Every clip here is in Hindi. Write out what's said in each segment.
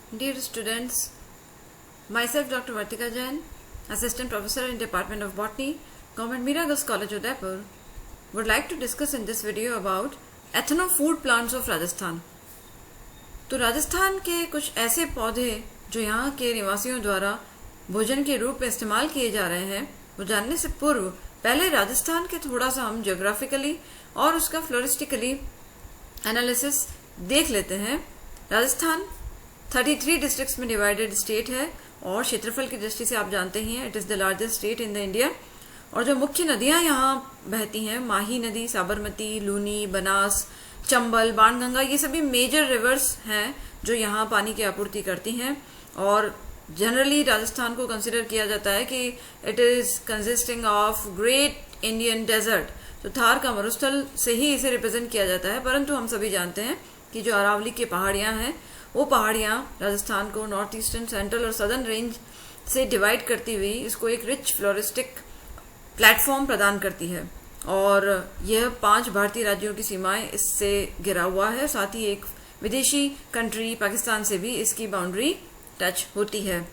Dear students, myself Dr. Vartika Jain, Assistant Professor in Department of Botany, Government Mira Girls College Udaipur, would like to discuss in this video about ethno food plants of Rajasthan. तो राजस्थान के कुछ ऐसे पौधे जो यहाँ के निवासियों द्वारा भोजन के रूप में इस्तेमाल किए जा रहे हैं, वो जानने से पूर्व पहले राजस्थान के थोड़ा सा हम ज्योग्राफिकली और उसका फ्लोरिस्टिकली एनालिसिस देख लेते हैं। राजस्थान 33 डिस्ट्रिक्ट्स में डिवाइडेड स्टेट है और क्षेत्रफल की दृष्टि से आप जानते ही हैं it is the largest state in the India. और जो मुख्य नदियां यहाँ बहती हैं, माही नदी, साबरमती, लूनी, बनास, चंबल, बाणगंगा, ये सभी मेजर रिवर्स हैं जो यहाँ पानी की आपूर्ति करती हैं। और जनरली राजस्थान को कंसिडर किया जाता है कि it is consisting of great Indian desert, तो थार का मरुस्थल से ही इसे रिप्रेजेंट किया जाता है। परंतु हम सभी जानते हैं कि जो अरावली की पहाड़ियाँ हैं, वो पहाड़ियाँ राजस्थान को नॉर्थ ईस्टर्न, सेंट्रल और सदर्न रेंज से डिवाइड करती हुई इसको एक रिच फ्लोरिस्टिक प्लेटफॉर्म प्रदान करती है। और यह 5 भारतीय राज्यों की सीमाएं इससे घिरा हुआ है, साथ ही एक विदेशी कंट्री पाकिस्तान से भी इसकी बाउंड्री टच होती है।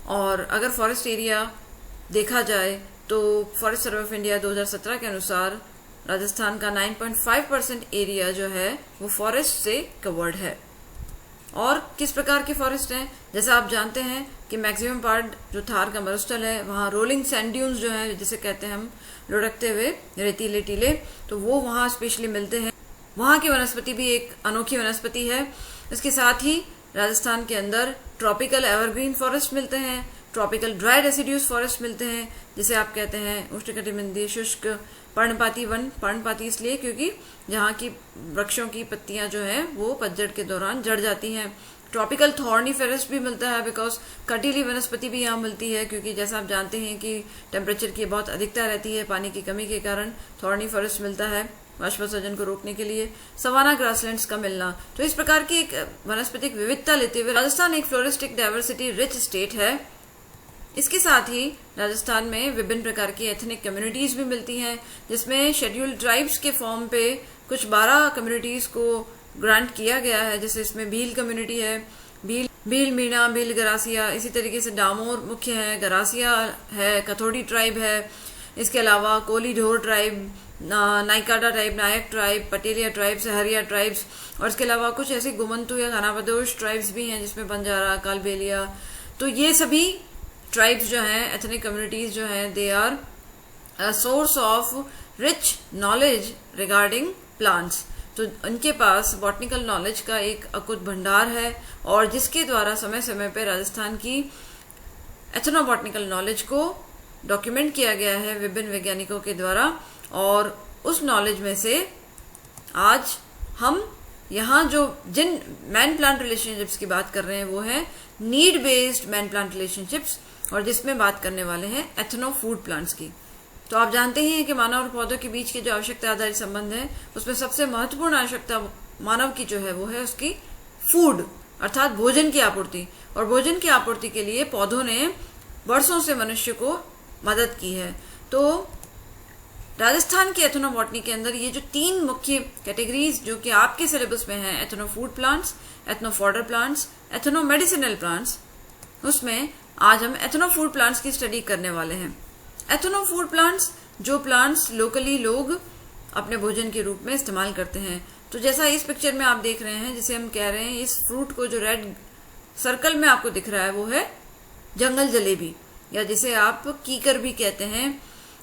और अगर फॉरेस्ट एरिया देखा जाए तो फॉरेस्ट सर्वे ऑफ इंडिया 2017 के अनुसार राजस्थान का 9.5% एरिया जो है वो फॉरेस्ट से कवर्ड है। और किस प्रकार के फॉरेस्ट हैं, जैसा आप जानते हैं कि मैक्सिमम पार्ट जो थार का मरुस्थल है वहाँ रोलिंग सैंड ड्यून्स जो है, जिसे कहते हैं हम लुढ़कते हुए रेतीले टीले, तो वो वहाँ स्पेशली मिलते हैं। वहाँ की वनस्पति भी एक अनोखी वनस्पति है। इसके साथ ही राजस्थान के अंदर ट्रॉपिकल एवरग्रीन फॉरेस्ट मिलते हैं, ट्रॉपिकल ड्राई रेसिड्यूज फॉरेस्ट मिलते हैं, जिसे आप कहते हैं उष्णकटिबंधीय शुष्क पर्णपाती वन। पर्णपाती इसलिए क्योंकि यहाँ की वृक्षों की पत्तियां जो हैं वो पतझड़ के दौरान जड़ जाती हैं। ट्रॉपिकल थॉर्नी फॉरेस्ट भी मिलता है, बिकॉज कटीली वनस्पति भी यहाँ मिलती है, क्योंकि जैसा आप जानते हैं कि टेम्परेचर की बहुत अधिकता रहती है पानी की कमी के कारण। थॉर्नी फॉरेस्ट मिलता है वाष्पोत्सर्जन को रोकने के लिए। सवाना ग्रासलैंड्स का मिलना, तो इस प्रकार की एक वनस्पतिक विविधता लेते हुए राजस्थान एक फ्लोरिस्टिक डाइवर्सिटी रिच स्टेट है। इसके साथ ही राजस्थान में विभिन्न प्रकार की एथनिक कम्युनिटीज भी मिलती हैं, जिसमें शेड्यूल्ड ट्राइब्स के फॉर्म पे कुछ 12 कम्युनिटीज को ग्रांट किया गया है। जैसे इसमें भील कम्युनिटी है, भील मीणा, भील गरासिया, इसी तरीके से डामोर मुख्य है, गरासिया है, कथोड़ी ट्राइब है। इसके अलावा Koli Dhor tribe, Naikda tribe, Nayak tribe, Patelia tribe, Sahariya tribes, और इसके अलावा कुछ ऐसी गुमंतु या खानाबदोश ट्राइब्स भी हैं, जिसमें बंजारा, कालबेलिया। तो ये सभी ट्राइब्स जो हैं, एथनिक कम्युनिटीज जो हैं, they are a source of rich knowledge regarding plants. तो उनके पास बॉटनिकल नॉलेज का एक अकुत भंडार है, और जिसके द्वारा समय समय पर राजस्थान की एथनोबॉटनिकल नॉलेज को डॉक्यूमेंट किया गया है विभिन्न वैज्ञानिकों के द्वारा। और उस नॉलेज में से आज हम यहाँ जो जिन मैन प्लांट रिलेशनशिप्स की बात कर रहे हैं वो है need based man plant relationships, और जिसमें बात करने वाले हैं एथनो फूड प्लांट्स की। तो आप जानते ही हैं कि मानव और पौधों के बीच के जो आवश्यकता आधारित संबंध है, उसमें सबसे महत्वपूर्ण आवश्यकता मानव की जो है वो है उसकी फूड, अर्थात भोजन की आपूर्ति। और भोजन की आपूर्ति के लिए पौधों ने वर्षों से मनुष्य को मदद की है। तो राजस्थान की एथनोबॉटनी के अंदर ये जो 3 मुख्य कैटेगरीज जो कि आपके सिलेबस में है, ethno food plants, ethno fodder plants, ethno medicinal plants, उसमें आज हम एथनो फूड प्लांट्स की स्टडी करने वाले हैं। एथनो फूड प्लांट्स, जो प्लांट्स लोकली लोग अपने भोजन के रूप में इस्तेमाल करते हैं। तो जैसा इस पिक्चर में आप देख रहे हैं, जिसे हम कह रहे हैं, इस फ्रूट को जो रेड सर्कल में आपको दिख रहा है वो है जंगल जलेबी, या जिसे आप कीकर भी कहते हैं।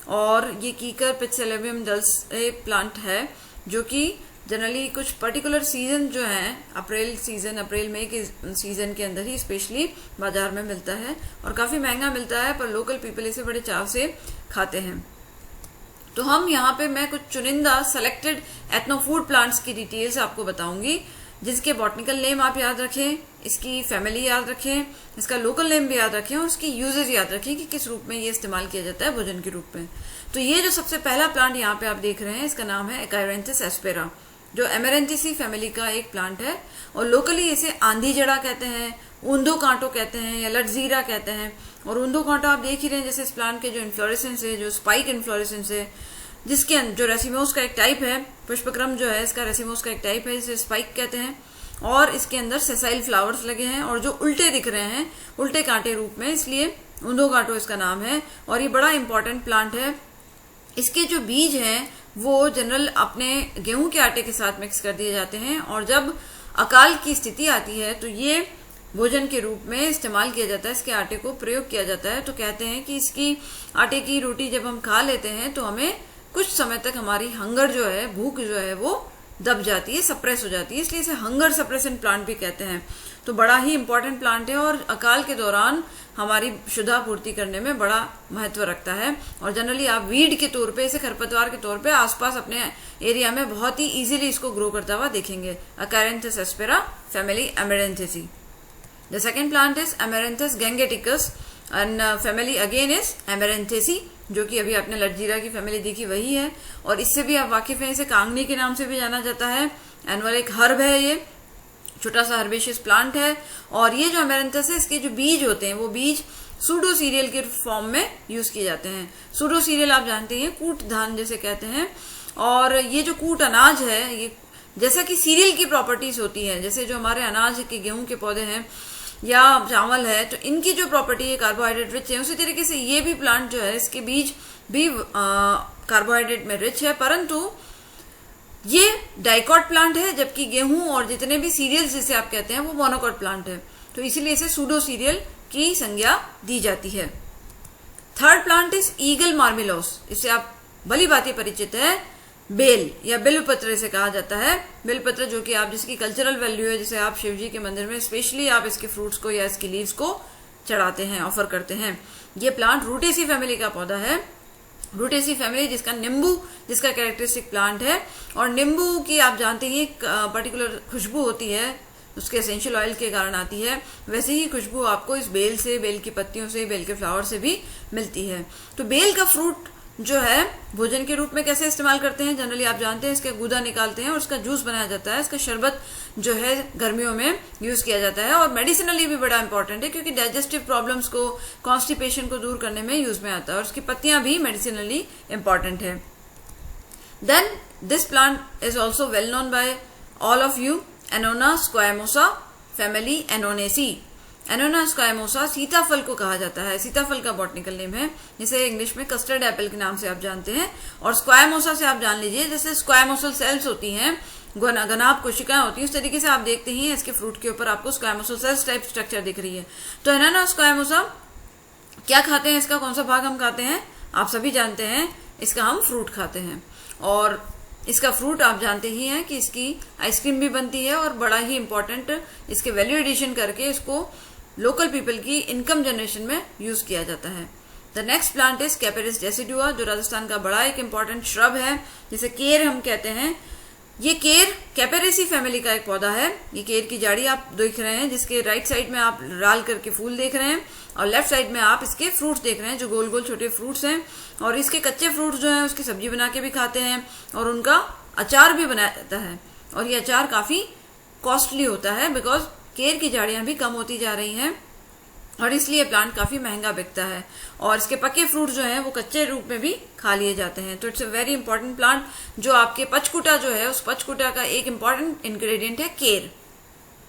और ये कीकर पिक्सेलेबियम दल्से प्लांट है, जो कि जनरली कुछ पर्टिकुलर सीजन जो है, अप्रैल मई के सीजन के अंदर ही स्पेशली बाजार में मिलता है, और काफी महंगा मिलता है, पर लोकल पीपल इसे बड़े चाव से खाते हैं। तो हम यहाँ पे मैं कुछ चुनिंदा सेलेक्टेड एथनो फूड प्लांट्स की डिटेल्स आपको बताऊंगी, जिसके बॉटनिकल नेम आप याद रखें, इसकी फैमिली याद रखें, इसका लोकल नेम भी याद रखें, और उसकी यूजेज याद रखें कि किस रूप में ये इस्तेमाल किया जाता है भोजन के रूप में। तो ये जो सबसे पहला प्लांट यहाँ पे आप देख रहे हैं, इसका नाम है एकाइरेंथिस एस्पेरा, जो एमेरेंथिसी फैमिली का एक प्लांट है। और लोकली इसे आंधी जड़ा कहते हैं, ऊंधो कांटो कहते हैं, या लटजीरा कहते हैं। और ऊंधो कांटो आप देख ही रहे हैं, जैसे इस प्लांट के जो इन्फ्लोरेसेंस है, जो स्पाइक इन्फ्लोरेसेंस है, जिसके जो रेसिमोस का एक टाइप है, पुष्पक्रम जो है इसका रेसिमोस का एक टाइप है, जिसे स्पाइक कहते हैं। और इसके अंदर सेसाइल फ्लावर्स लगे हैं और जो उल्टे दिख रहे हैं, उल्टे कांटे रूप में, इसलिए ऊंधो कांटो इसका नाम है। और ये बड़ा इंपॉर्टेंट प्लांट है। इसके जो बीज हैं वो जनरल अपने गेहूं के आटे के साथ मिक्स कर दिए जाते हैं और जब अकाल की स्थिति आती है तो ये भोजन के रूप में इस्तेमाल किया जाता है, इसके आटे को प्रयोग किया जाता है। तो कहते हैं कि इसकी आटे की रोटी जब हम खा लेते हैं तो हमें कुछ समय तक हमारी हंगर जो है, भूख जो है वो दब जाती है, सप्रेस हो जाती है, इसलिए इसे हंगर सप्रेसेंट प्लांट भी कहते हैं। तो बड़ा ही इंपॉर्टेंट प्लांट है और अकाल के दौरान हमारी शुद्धा पूर्ति करने में बड़ा महत्व रखता है। और जनरली आप वीड के तौर पे, इसे खरपतवार के तौर पे आसपास अपने एरिया में बहुत ही इजीली इसको ग्रो करता हुआ देखेंगे। Achyranthes aspera family Amaranthaceae. The second plant is Amaranthus gangeticus and family again is Amaranthaceae, जो कि अभी आपने लटजीरा की फैमिली देखी वही है। और इससे भी आप वाकिफ हैं, इसे कांगनी के नाम से भी जाना जाता है। एनुअल एक हर्ब है, ये छोटा सा हर्बेशियस प्लांट है। और ये जो एमेरेंथस है, इसके जो बीज होते हैं वो बीज सूडो सीरियल के फॉर्म में यूज किए जाते हैं। सूडो सीरियल आप जानते हैं, कूट धान जैसे कहते हैं। और ये जो कूट अनाज है, ये जैसा कि सीरियल की प्रॉपर्टीज होती है, जैसे जो हमारे अनाज के गेहूं के पौधे हैं या चावल है, तो इनकी जो प्रॉपर्टी है कार्बोहाइड्रेट रिच है, उसी तरीके से ये भी प्लांट जो है, इसके बीज भी कार्बोहाइड्रेट में रिच है। परंतु ये डाइकॉट प्लांट है, जबकि गेहूं और जितने भी सीरियल्स जिसे आप कहते हैं वो मोनोकॉट प्लांट है। तो इसीलिए इसे सूडो सीरियल की संज्ञा दी जाती है। Third plant is Aegle marmelos. इससे आप भली भांति परिचित है, बेल या बिल्वपत्र इसे कहा जाता है। बिल्वपत्र जो कि आप, जिसकी कल्चरल वैल्यू है, जिसे आप शिवजी के मंदिर में स्पेशली आप इसके फ्रूट्स को या इसकी लीव्स को चढ़ाते हैं, ऑफर करते हैं। ये प्लांट रूटेसी फैमिली का पौधा है। रूटेसी फैमिली जिसका नींबू, जिसका कैरेक्टरिस्टिक प्लांट है। और नींबू की आप जानते हैं एक पर्टिकुलर खुशबू होती है, उसके एसेंशियल ऑयल के कारण आती है। वैसे ही खुशबू आपको इस बेल से, बेल की पत्तियों से, बेल के फ्लावर से भी मिलती है। तो बेल का फ्रूट जो है भोजन के रूप में कैसे इस्तेमाल करते हैं, जनरली आप जानते हैं, इसके गूदा निकालते हैं और उसका जूस बनाया जाता है। इसका शरबत जो है गर्मियों में यूज किया जाता है और मेडिसिनली भी बड़ा इंपॉर्टेंट है, क्योंकि डाइजेस्टिव प्रॉब्लम्स को, कॉन्स्टिपेशन को दूर करने में यूज में आता है। और उसकी पत्तियां भी मेडिसिनली इंपॉर्टेंट है। Then this plant is also well known by all of you, Annona squamosa family Annonaceae. Annona squamosa सीताफल को कहा जाता है, सीताफल का बॉटनिकल नेम है, जिसे इंग्लिश में कस्टर्ड एप्पल के नाम से आप जानते हैं। और स्क्वायमोसा से आप जान लीजिए, जैसे स्क्वायमोसल सेल्स होती हैं, घनाभ कोशिकाएं होती हैं, उस तरीके से आप देखते ही इसके फ्रूट के ऊपर आपको स्क्वायमोसल सेल्स टाइप स्ट्रक्चर दिख रही है। तो एनोना स्क्वायमोसा क्या खाते हैं, इसका कौन सा भाग हम खाते हैं, आप सभी जानते हैं, इसका हम फ्रूट खाते हैं। और इसका फ्रूट आप जानते ही हैं कि इसकी आइसक्रीम भी बनती है और बड़ा ही इंपॉर्टेंट इसके वैल्यू एडिशन करके इसको लोकल पीपल की इनकम जनरेशन में यूज किया जाता है। The next plant is Capparis decidua, जो राजस्थान का बड़ा एक इंपॉर्टेंट श्रब है, जिसे केर हम कहते हैं। ये केर कैपेरेसी फैमिली का एक पौधा है। ये केर की जाड़ी आप देख रहे हैं, जिसके राइट साइड में आप लाल करके फूल देख रहे हैं और लेफ्ट साइड में आप इसके फ्रूट्स देख रहे हैं, जो गोल गोल छोटे फ्रूट्स हैं। और इसके कच्चे फ्रूट्स जो हैं उसकी सब्जी बना के भी खाते हैं और उनका अचार भी बनाया जाता है। और ये अचार काफी कॉस्टली होता है, बिकॉज केर की जाड़ियां भी कम होती जा रही हैं और इसलिए प्लांट काफी महंगा बिकता है। और इसके पके फ्रूट जो हैं वो कच्चे रूप में भी खा लिए जाते हैं। तो it's a very important plant. जो आपके पचकुटा जो है, उस पचकुटा का एक इंपॉर्टेंट इंग्रेडिएंट है केर।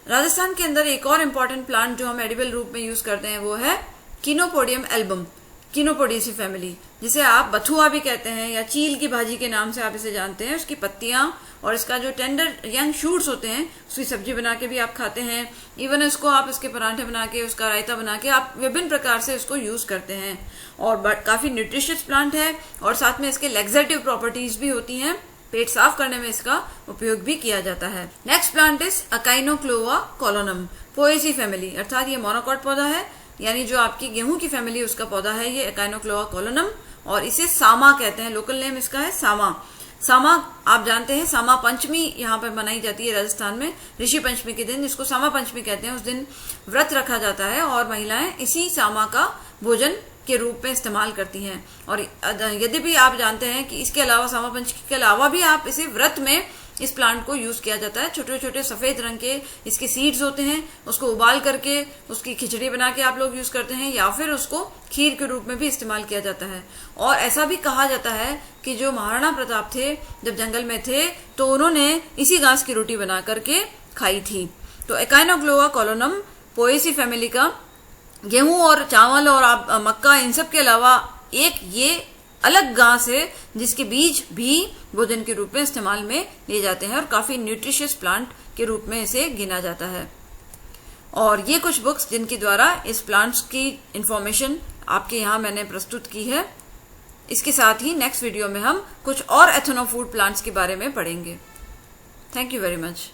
राजस्थान के अंदर एक और इंपॉर्टेंट प्लांट जो हम एडिबल रूप में यूज करते हैं वो है किनोपोडियम एल्बम, किनोपोडियसी फैमिली, जिसे आप बथुआ भी कहते हैं या चील की भाजी के नाम से आप इसे जानते हैं। उसकी पत्तियां और इसका जो टेंडर यंग शूट्स होते हैं उसकी सब्जी बना के भी आप खाते हैं। इवन इसको आप इसके परांठे बना के, उसका रायता बना के आप विभिन्न प्रकार से इसको यूज करते हैं। और काफी न्यूट्रिशियस प्लांट है और साथ में इसके लेग्जेटिव प्रॉपर्टीज भी होती हैं, पेट साफ करने में इसका उपयोग भी किया जाता है। Next plant is Echinochloa colonum, Poaceae family, अर्थात ये मोनोकॉट पौधा है, यानी जो आपकी गेहूं की फैमिली उसका पौधा है ये अकाइनोक्लोआ कोलोनम। और इसे सामा कहते हैं, लोकल नेम इसका है सामा। सामा आप जानते हैं, सामा पंचमी यहाँ पर मनाई जाती है राजस्थान में, ऋषि पंचमी के दिन, जिसको सामा पंचमी कहते हैं। उस दिन व्रत रखा जाता है और महिलाएं इसी सामा का भोजन के रूप में इस्तेमाल करती हैं। और यद्यपि आप जानते हैं कि इसके अलावा, सामा पंचमी के अलावा भी आप इसे व्रत में इस प्लांट को यूज किया जाता है। छोटे छोटे सफेद रंग के इसके सीड्स होते हैं, उसको उबाल करके उसकी खिचड़ी बना के आप लोग यूज करते हैं या फिर उसको खीर के रूप में भी इस्तेमाल किया जाता है। और ऐसा भी कहा जाता है कि जो महाराणा प्रताप थे जब जंगल में थे तो उन्होंने इसी घास की रोटी बना करके खाई थी। तो एकाइनोग्लोआ कोलोनम पोएसी फैमिली का गेहूं और चावल और मक्का इन सब के अलावा एक ये अलग घास है जिसके बीज भी भोजन के रूप में इस्तेमाल में लिए जाते हैं और काफी न्यूट्रिशियस प्लांट के रूप में इसे गिना जाता है। और ये कुछ बुक्स जिनके द्वारा इस प्लांट्स की इंफॉर्मेशन आपके यहाँ मैंने प्रस्तुत की है। इसके साथ ही नेक्स्ट वीडियो में हम कुछ और एथेनो फूड प्लांट्स के बारे में पढ़ेंगे। Thank you very much.